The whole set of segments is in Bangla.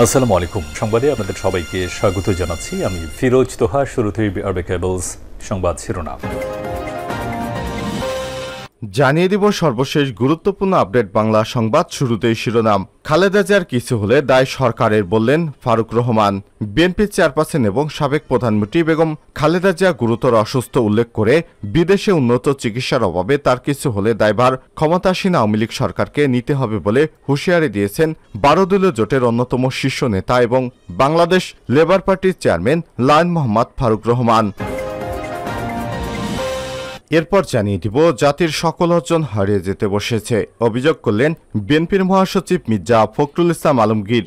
আসসালামু আলাইকুম। সংবাদে আপনাদের সবাইকে স্বাগত জানাচ্ছি। আমি ফিরোজ তোহা। শুরুতেই আরবে কেবলস সংবাদ শিরোনাম জানিয়ে দিব সর্বশেষ গুরুত্বপূর্ণ আপডেট বাংলা সংবাদ। শুরুতেই শিরোনাম। খালেদা জিয়ার কিছু হলে দায় সরকারের, বললেন ফারুক রহমান। বিএনপি চেয়ারপারসন এবং সাবেক প্রধানমন্ত্রী বেগম খালেদা জিয়া গুরুতর অসুস্থ উল্লেখ করে বিদেশে উন্নত চিকিৎসার অভাবে তার কিছু হলে দায়ভার ক্ষমতাসীন আওয়ামী লীগ সরকারকে নিতে হবে বলে হুঁশিয়ারি দিয়েছেন 12 দলীয় জোটের অন্যতম শীর্ষ নেতা এবং বাংলাদেশ লেবার পার্টির চেয়ারম্যান লায়ন মোহাম্মদ ফারুক রহমান। এরপর জানিয়ে দিব জাতির সকল অর্জন হারিয়ে যেতে বসেছে, অভিযোগ করলেন বিএনপির মহাসচিব মির্জা ফখরুল ইসলাম আলমগীর।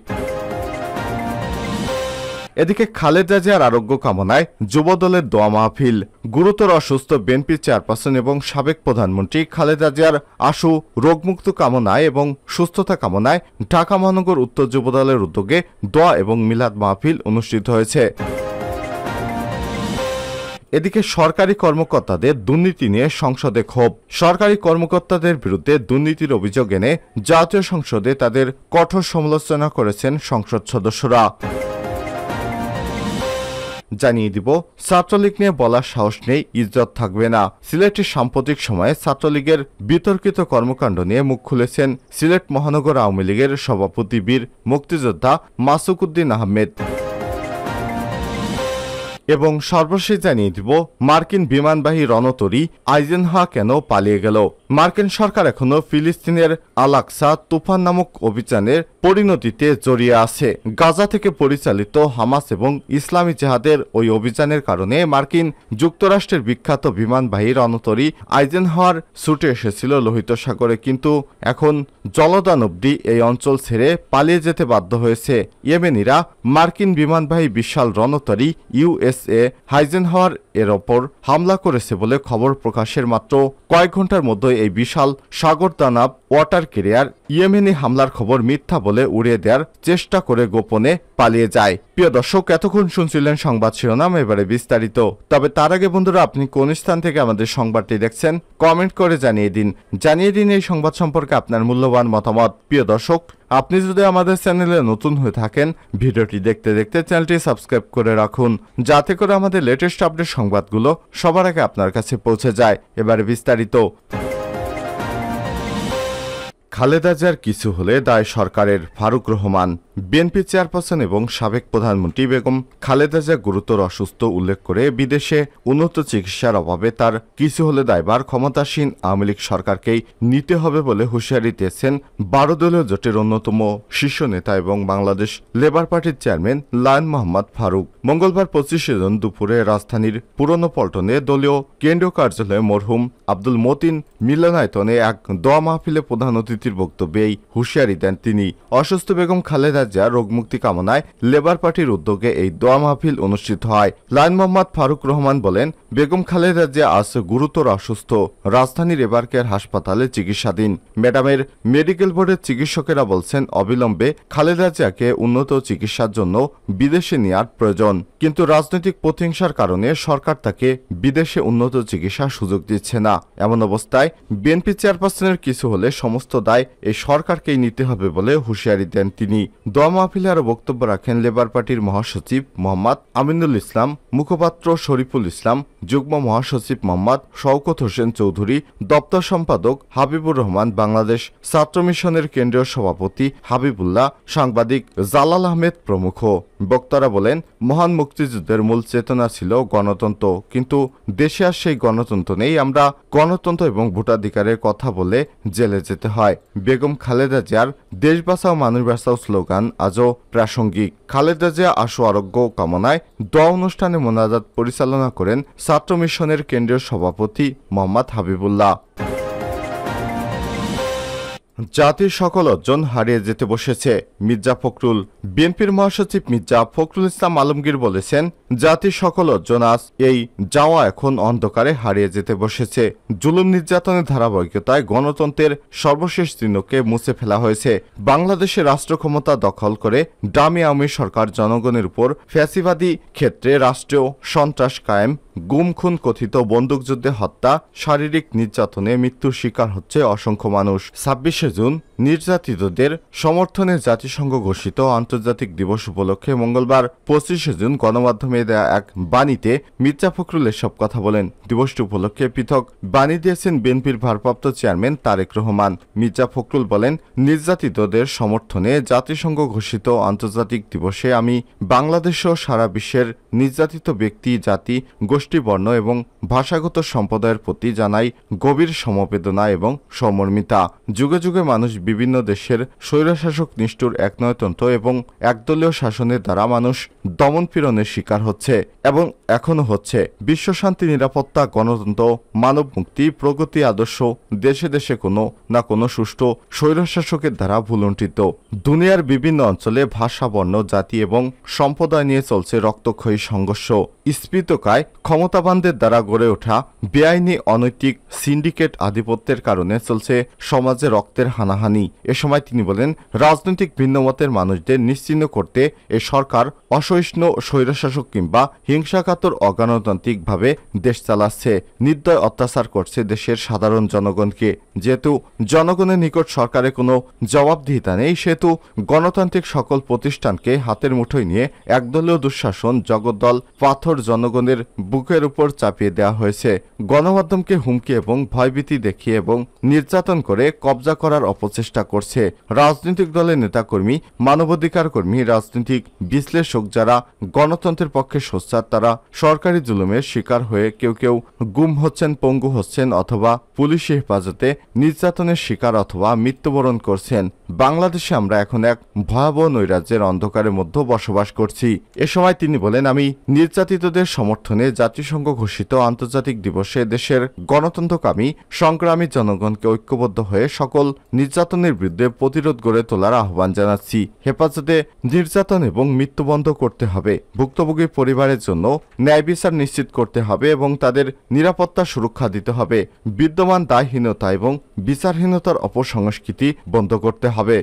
এদিকে খালেদা জিয়ার আরোগ্য কামনায় যুবদলের দোয়া মাহফিল। গুরুতর অসুস্থ বিএনপি চেয়ারপারসন এবং সাবেক প্রধানমন্ত্রী খালেদা জিয়ার আশু রোগমুক্ত কামনায় এবং সুস্থতা কামনায় ঢাকা মহানগর উত্তর যুবদলের উদ্যোগে দোয়া এবং মিলাদ মাহফিল অনুষ্ঠিত হয়েছে। এদিকে সরকারি কর্মকর্তাদের দুর্নীতি নিয়ে সংসদে ক্ষোভ। সরকারি কর্মকর্তাদের বিরুদ্ধে দুর্নীতির অভিযোগ এনে জাতীয় সংসদে তাদের কঠোর সমালোচনা করেছেন সংসদ সদস্যরা। জানিয়ে দিব ছাত্রলীগ নিয়ে বলার সাহস নেই, ইজ্জত থাকবে না। সিলেটের সাম্প্রতিক সময়ে ছাত্রলীগের বিতর্কিত কর্মকাণ্ড নিয়ে মুখ খুলেছেন সিলেট মহানগর আওয়ামী লীগের সভাপতি বীর মুক্তিযোদ্ধা মাসুকুদ্দিন আহমেদ। এবং সর্বশেষ জানিয়ে দিব মার্কিন বিমানবাহী রণতরী আইজেনহাওয়ার কেন পালিয়ে গেল। মার্কিন সরকার এখনো ফিলিস্তিনের আল আকসা তুফান নামক অভিযানের পরিণতিতে জড়িয়ে আছে। গাজা থেকে পরিচালিত হামাস এবং ইসলামী জিহাদের ওই অভিযানের কারণে মার্কিন যুক্তরাষ্ট্রের বিখ্যাত বিমানবাহী রণতরী আইজেনহাওয়ার ছুটে এসেছিল লোহিত সাগরে, কিন্তু এখন জলদান অবধি এই অঞ্চল ছেড়ে পালিয়ে যেতে বাধ্য হয়েছে। ইয়েমেনিরা মার্কিন বিমানবাহী বিশাল রণতরী ইউএসএ আইজেনহাওয়ার এর ওপর হামলা করেছে বলে খবর প্রকাশের মাত্র কয়েক ঘন্টার মধ্যে এই বিশাল সাগর দানব ওয়াটার ক্যারিয়ার ইয়েমেনি হামলার খবর মিথ্যা বলে উড়িয়ে দেওয়ার চেষ্টা করে গোপনে পালিয়ে যায়। প্রিয় দর্শক, এতক্ষণ শুনছিলেন সংবাদ শিরোনাম, এবারে বিস্তারিত। তবে তার আগে বন্ধুরা, আপনি কোন স্থান থেকে আমাদের সংবাদটি দেখছেন কমেন্ট করে জানিয়ে দিন এই সংবাদ সম্পর্কে আপনার মূল্যবান মতামত। প্রিয় দর্শক, আপনি যদি আমাদের চ্যানেলে নতুন হয়ে থাকেন, ভিডিওটি দেখতে দেখতে চ্যানেলটি সাবস্ক্রাইব করে রাখুন, যাতে করে আমাদের লেটেস্ট আপডেট সংবাদগুলো সবার আগে আপনার কাছে পৌঁছে যায়। এবারে বিস্তারিত। খালেদা জিয়ার কিছু হলে দায় সরকারের, ফারুক রহমান। বিএনপি চেয়ারপারসন এবং সাবেক প্রধানমন্ত্রী বেগম খালেদা জিয়া গুরুতর অসুস্থ উল্লেখ করে বিদেশে উন্নত চিকিৎসার অভাবে তার কিছু হলে দায়ভার ক্ষমতাসীন আওয়ামী লীগ সরকারকেই নিতে হবে বলে হুঁশিয়ারি দিয়েছেন 12 দলীয় জোটের অন্যতম শীর্ষ নেতা এবং বাংলাদেশ লেবার পার্টির চেয়ারম্যান লায়ন মোহাম্মদ ফারুক। মঙ্গলবার 25 জুন দুপুরে রাজধানীর পুরনো পল্টনে দলীয় কেন্দ্রীয় কার্যালয়ে মরহুম আব্দুল মতিন মিলনায়তনে এক দোয়া মাহফিলে প্রধান অতিথির বক্তব্যে এই হুঁশিয়ারি দেন তিনি। অসুস্থ বেগম খালেদা জিয়া রোগমুক্তি কামনায় লেবার পার্টির উদ্যোগে এই দোয়া মাহফিল অনুষ্ঠিত হয়। লায়ন মোহাম্মদ ফারুক রহমান বলেন, বেগম খালেদা জিয়া আজ গুরুতর অসুস্থ, রাজধানীর এবার কেয়ার হাসপাতালে চিকিৎসাধীন। ম্যাডামের মেডিকেল বোর্ডের চিকিৎসকেরা বলছেন অবিলম্বে খালেদা জিয়াকে উন্নত চিকিৎসার জন্য বিদেশে নেওয়ার প্রয়োজন, কিন্তু রাজনৈতিক প্রতিহিংসার কারণে সরকার তাকে বিদেশে উন্নত চিকিৎসার সুযোগ দিচ্ছে না। এমন অবস্থায় বিএনপি চেয়ারপারসনের কিছু হলে সমস্ত দায় এই সরকারকেই নিতে হবে বলে হুঁশিয়ারি দেন তিনি। দোয়া মাহফিলে আরও বক্তব্য রাখেন লেবার পার্টির মহাসচিব মোহাম্মদ আমিনুল ইসলাম, মুখপাত্র শরীফুল ইসলাম, যুগ্ম মহাসচিব মোহাম্মদ শওকত হোসেন চৌধুরী, দপ্তর সম্পাদক হাবিবুর রহমান, বাংলাদেশ ছাত্র মিশনের কেন্দ্রীয় সভাপতি হাবিবুল্লাহ, সাংবাদিক জালাল আহমেদ প্রমুখ। বক্তারা বলেন, মহান মুক্তিযুদ্ধের মূল চেতনা ছিল গণতন্ত্র, কিন্তু দেশে আর সেই গণতন্ত্র নেই। আমরা গণতন্ত্র এবং ভোটাধিকারের কথা বলে জেলে যেতে হয়। বেগম খালেদা জিয়ার দেশ বাঁচাও মানুষ বাঁচাও স্লোগান আজও প্রাসঙ্গিক। খালেদা জিয়া আশু আরোগ্য কামনায় দোয়া অনুষ্ঠানে মোনাজাত পরিচালনা করেন ছাত্র মিশনের কেন্দ্রীয় সভাপতি মোহাম্মদ হাবিবুল্লাহ। জাতির সকল অর্জন হারিয়ে যেতে বসেছে, মির্জা ফখরুল। বিএনপির মহাসচিব মির্জা ফখরুল ইসলাম আলমগীর বলেছেন, জাতির সকল অর্জন আজ এই যাওয়া এখন অন্ধকারে হারিয়ে যেতে বসেছে। জুলুম নির্যাতনের ধারাবাহিকতায় গণতন্ত্রের সর্বশেষ চিহ্নকে মুছে ফেলা হয়েছে। বাংলাদেশের রাষ্ট্র ক্ষমতা দখল করে ডামি আওয়ামী সরকার জনগণের উপর ফ্যাসিবাদী ক্ষেত্রে রাষ্ট্রীয় সন্ত্রাস কায়েম, গুম খুন, কথিত বন্দুকযুদ্ধে হত্যা, শারীরিক নির্যাতনে মৃত্যুর শিকার হচ্ছে অসংখ্য মানুষ। 26 জুন নির্যাতিতদের সমর্থনে জাতিসংঘ ঘোষিত আন্তর্জাতিক দিবস উপলক্ষে মঙ্গলবার 25 জুন গণমাধ্যমে দেয়া এক বাণীতে মির্জা ফখরুল এসব কথা বলেন। দিবসটি উপলক্ষে পৃথক বাণী দিয়েছেন বিএনপির ভারপ্রাপ্ত চেয়ারম্যান তারেক রহমান। মির্জা ফখরুল বলেন, নির্যাতিতদের সমর্থনে জাতিসংঘ ঘোষিত আন্তর্জাতিক দিবসে আমি বাংলাদেশসহ সারা বিশ্বের নির্যাতিত ব্যক্তি, জাতি, গোষ্ঠী, বর্ণ এবং ভাষাগত সম্প্রদায়ের প্রতি জানাই গভীর সমবেদনা এবং সমর্মিতা। যুগে যুগে মানুষ বিভিন্ন দেশের স্বৈরশাসক নিষ্ঠুর একনয়তন্ত্র এবং একদলীয় শাসনের দ্বারা মানুষ দমনপীড়নের শিকার হচ্ছে এবং এখনো হচ্ছে। বিশ্বশান্তি, নিরাপত্তা, গণতন্ত্র, মানব মুক্তি, প্রগতি আদর্শ দেশে দেশে কোনো না কোনো সুষ্ঠু স্বৈরশাসকের দ্বারা ভুলুণ্ঠিত। দুনিয়ার বিভিন্ন অঞ্চলে ভাষা, বর্ণ, জাতি এবং সম্প্রদায় নিয়ে চলছে রক্তক্ষয়ী সংঘর্ষ। স্ফীতকায় ক্ষমতাবানদের দ্বারা গড়ে ওঠা বেআইনি অনৈতিক সিন্ডিকেট আধিপত্যের কারণে চলছে সমাজে রক্তের হানাহানি। এ সময় তিনি বলেন, রাজনৈতিক ভিন্নমতের মানুষদের নিশ্চিহ্ন করতে এ সরকার অসহিষ্ণু স্বৈরশাসক কিংবা হিংসাকাতর অগণতান্ত্রিকভাবে দেশ চালাচ্ছে, নির্দয় অত্যাচার করছে দেশের সাধারণ জনগণকে। যেহেতু জনগণের নিকট সরকারের কোনো জবাবদিহিতা নেই, সেহেতু গণতান্ত্রিক সকল প্রতিষ্ঠানকে হাতের মুঠোয় নিয়ে একদলীয় দুঃশাসন জগদ্দল পাথর জনগণের বুকের উপর চাপিয়ে দেওয়া হয়েছে। গণমাধ্যমকে হুমকি এবং ভয়ভীতি দেখিয়ে এবং নির্যাতন করে কবজা করার অপচেষ্টা করছে। রাজনৈতিক দলের নেতাকর্মী, মানবাধিকার কর্মী, রাজনৈতিক বিশ্লেষক যারা গণতন্ত্রের পক্ষে সোচ্চার, তারা সরকারি জুলুমের শিকার হয়ে কেউ কেউ গুম হচ্ছেন, পঙ্গু হচ্ছেন অথবা পুলিশি হেফাজতে নির্যাতনের শিকার অথবা মৃত্যুবরণ করছেন। বাংলাদেশে আমরা এখন এক ভয়াবহ নৈরাজ্যের অন্ধকারের মধ্যে বসবাস করছি। এ সময় তিনি বলেন, আমি নির্যাতিতদের সমর্থনে জাতিসংঘ ঘোষিত আন্তর্জাতিক দিবসে দেশের গণতন্ত্রকামী সংগ্রামী জনগণকে ঐক্যবদ্ধ হয়ে সকল নির্যাতনের বিরুদ্ধে প্রতিরোধ গড়ে তোলার আহ্বান জানাচ্ছি। হেফাজতে নির্যাতন এবং মৃত্যু বন্ধ করতে হবে, ভুক্তভোগী পরিবারের জন্য ন্যায় বিচার নিশ্চিত করতে হবে এবং তাদের নিরাপত্তা সুরক্ষা দিতে হবে। বিদ্যমান দায়হীনতা এবং বিচারহীনতার অপসংস্কৃতি বন্ধ করতে হবে।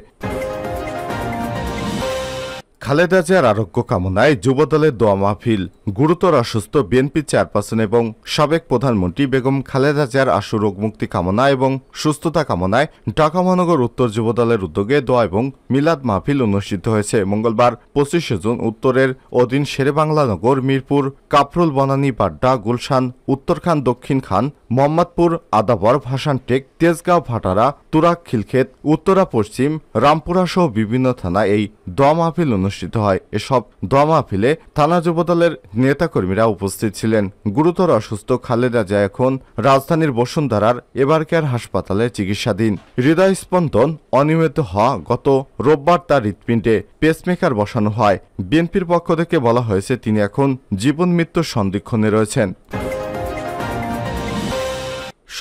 খালেদা জিয়ার আরোগ্য কামনায় যুবদলের দোয়া মাহফিল। গুরুতর অসুস্থ বিএনপি চেয়ারপারসন এবং সাবেক প্রধানমন্ত্রী বেগম খালেদা জিয়ার আশু রোগ মুক্তি কামনা এবং সুস্থতা কামনায় ঢাকা মহানগর উত্তর যুবদলের উদ্যোগে দোয়া এবং মিলাদ মাহফিল অনুষ্ঠিত হয়েছে। মঙ্গলবার 25 জুন উত্তরের অধীন শেরেবাংলানগর, মিরপুর, কাফরুল, বনানী, বাড্ডা, গুলশান, উত্তরখান, দক্ষিণ খান, মোহাম্মদপুর, আদাবর, ভাসানটেক, তেজগাঁও, ভাটারা, তুরাক, খিলক্ষেত, উত্তরা পশ্চিম, রামপুরা সহ বিভিন্ন থানায় এই দোয়া মাহফিল অনুষ্ঠিত হয়। এসব দোয়া মাহফিলে থানা যুবদলের নেতাকর্মীরা উপস্থিত ছিলেন। গুরুতর অসুস্থ খালেদা জিয়া এখন রাজধানীর বসুন্ধরার এবারকেয়ার হাসপাতালে চিকিৎসাধীন। হৃদয় স্পন্দন অনিয়মিত হওয়া গত রোববার তার হৃৎপিণ্ডে পেসমেকার বসানো হয়। বিএনপির পক্ষ থেকে বলা হয়েছে তিনি এখন জীবন মৃত্যুর সন্দিক্ষণে রয়েছেন।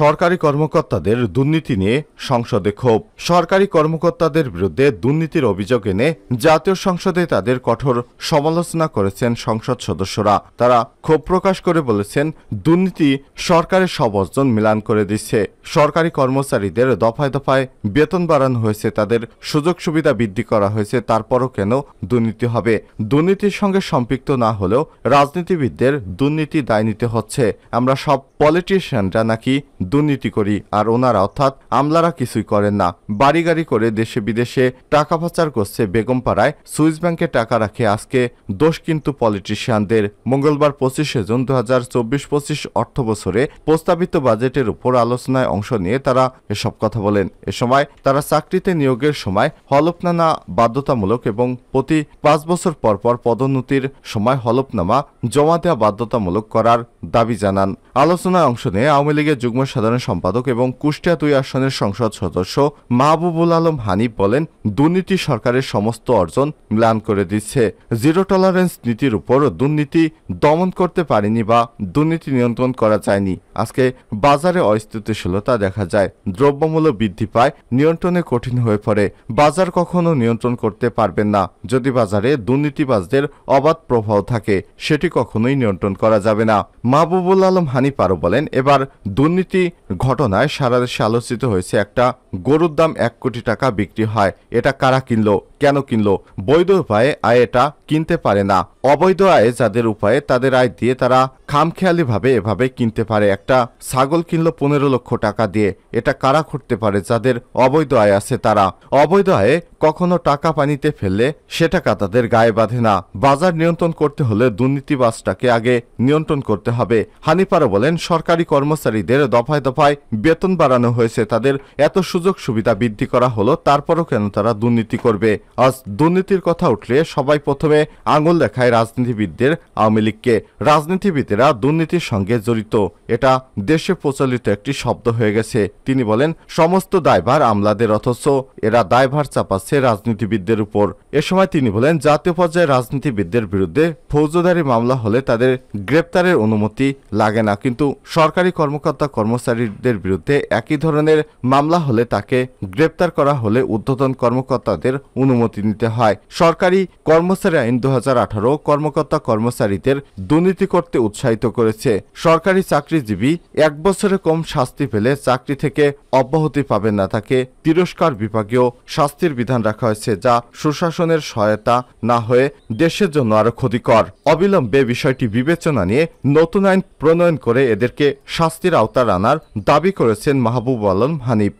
সরকারি কর্মকর্তাদের দুর্নীতি নিয়ে সংসদে ক্ষোভ। সরকারি কর্মকর্তাদের বিরুদ্ধে দুর্নীতির অভিযোগ এনে জাতীয় সংসদে তাদের কঠোর সমালোচনা করেছেন সংসদ সদস্যরা। তারা ক্ষোভ প্রকাশ করে বলেছেন, দুর্নীতি সরকারের সব অর্জন ম্লান করে দিচ্ছে। সরকারি কর্মচারীদের দফায় দফায় বেতন বাড়ানো হয়েছে, তাদের সুযোগ সুবিধা বৃদ্ধি করা হয়েছে, তারপরও কেন দুর্নীতি হবে? দুর্নীতির সঙ্গে সম্পৃক্ত না হলেও রাজনীতিবিদদের দুর্নীতি দায় নিতে হচ্ছে। আমরা সব পলিটিশিয়ানরা নাকি দুর্নীতি করি, আর ওনারা অর্থাৎ আমলারা কিছুই করেন না। বাড়ি গাড়ি করে দেশে বিদেশে টাকা পাচার করছে, বেগমপাড়ায় সুইস ব্যাংকে টাকা রাখে। আজকে দোষ কিন্তু পলিটিশিয়ানদের। মঙ্গলবার 25 জুন 2024-25 অর্থ বছরে প্রস্তাবিত বাজেটের উপর আলোচনায় অংশ নিয়ে তারা এসব কথা বলেন। এ সময় তারা চাকরিতে নিয়োগের সময় হলফনামা বাধ্যতামূলক এবং প্রতি 5 বছর পর পর পদোন্নতির সময় হলফনামা জমা দেওয়া বাধ্যতামূলক করার দাবি জানান। আলোচনায় অংশ নিয়ে আওয়ামী লীগের যুগ্ম সাধারণ সম্পাদক এবং কুষ্টিয়া 2 আসনের সংসদ সদস্য মাহবুবুল আলম হানিফ বলেন, দুর্নীতি সরকারের সমস্ত অর্জন ম্লান করে দিচ্ছে। জিরো টলারেন্স নীতির উপর দুর্নীতি দমন করতে পারেনি বা দুর্নীতি নিয়ন্ত্রণ করা যায়নি। আজকে বাজারে অস্থিতিশীলতা দেখা যায়, দ্রব্যমূল্য বৃদ্ধি পায়, নিয়ন্ত্রণে কঠিন হয়ে পড়ে। বাজার কখনো নিয়ন্ত্রণ করতে পারবেন না যদি বাজারে দুর্নীতিবাজদের অবাধ প্রভাব থাকে, সেটি কখনোই নিয়ন্ত্রণ করা যাবে না। মাহবুবুল আলম হানিফ আরও বলেন, এবার দুর্নীতি ঘটনায় সারা দেশে আলোচিত হয়েছে। একটা গরুর দাম 1 কোটি টাকা বিক্রি হয়, এটা কারা কিনলো, কেন কিনলো? বৈধ উপায়ে আয় এটা কিনতে পারে না। অবৈধ আয়ে যাদের উপায়ে তাদের আয় দিয়ে তারা খামখেয়ালিভাবে এভাবে কিনতে পারে। একটা ছাগল কিনলো 15 লক্ষ টাকা দিয়ে, এটা কারা করতে পারে? যাদের অবৈধ আয় আছে তারা। অবৈধ আয়ে কখনো টাকা পানিতে ফেললে সে টাকা তাদের গায়ে বাঁধে না। বাজার নিয়ন্ত্রণ করতে হলে দুর্নীতিবাজটাকে আগে নিয়ন্ত্রণ করতে হবে। হানিপারা বলেন, সরকারি কর্মচারীদের দফায় দফায় বেতন বাড়ানো হয়েছে, তাদের এত সুযোগ সুবিধা বৃদ্ধি করা হলো, তারপরও কেন তারা দুর্নীতি করবে? আজ দুর্নীতির কথা উঠলে সবাই প্রথমে আঙুল দেখায় রাজনীতিবিদদের, আওয়ামী লীগকে। রাজনীতিবিদেরা দুর্নীতির সঙ্গে জড়িত, এটা দেশে প্রচলিত একটি শব্দ হয়ে গেছে। তিনি বলেন, সমস্ত দায়ভার আমলাদের, অথচ এরা দায়ভার চাপাচ্ছে রাজনীতিবিদদের উপর। এ সময় তিনি বলেন, জাতীয় পর্যায়ে রাজনীতিবিদদের বিরুদ্ধে ফৌজদারি মামলা হলে তাদের গ্রেপ্তারের অনুমতি লাগে না, কিন্তু সরকারি কর্মকর্তা কর্মচারীদের বিরুদ্ধে একই ধরনের মামলা হলে তাকে গ্রেপ্তার করা হলে ঊর্ধ্বতন কর্মকর্তাদের অনুমতি নিতে হয়। সরকারি কর্মচারী আইন 2018 কর্মকর্তা কর্মচারীদের দুর্নীতি করতে উৎসাহিত করেছে। সরকারি চাকরিজীবী 1 বছরের কম শাস্তি পেলে চাকরি থেকে অব্যাহতি পাবেন না, তাকে তিরস্কার বিভাগীয় শাস্তির বিধান রাখা হয়েছে, যা সুশাসনের সহায়তা না হয়ে দেশের জন্য আরো ক্ষতিকর। অবিলম্বে বিষয়টি বিবেচনা নিয়ে নতুন আইন প্রণয়ন করে এদেরকে শাস্তির আওতায় আনার দাবি করেছেন মাহবুব আলম হানিফ।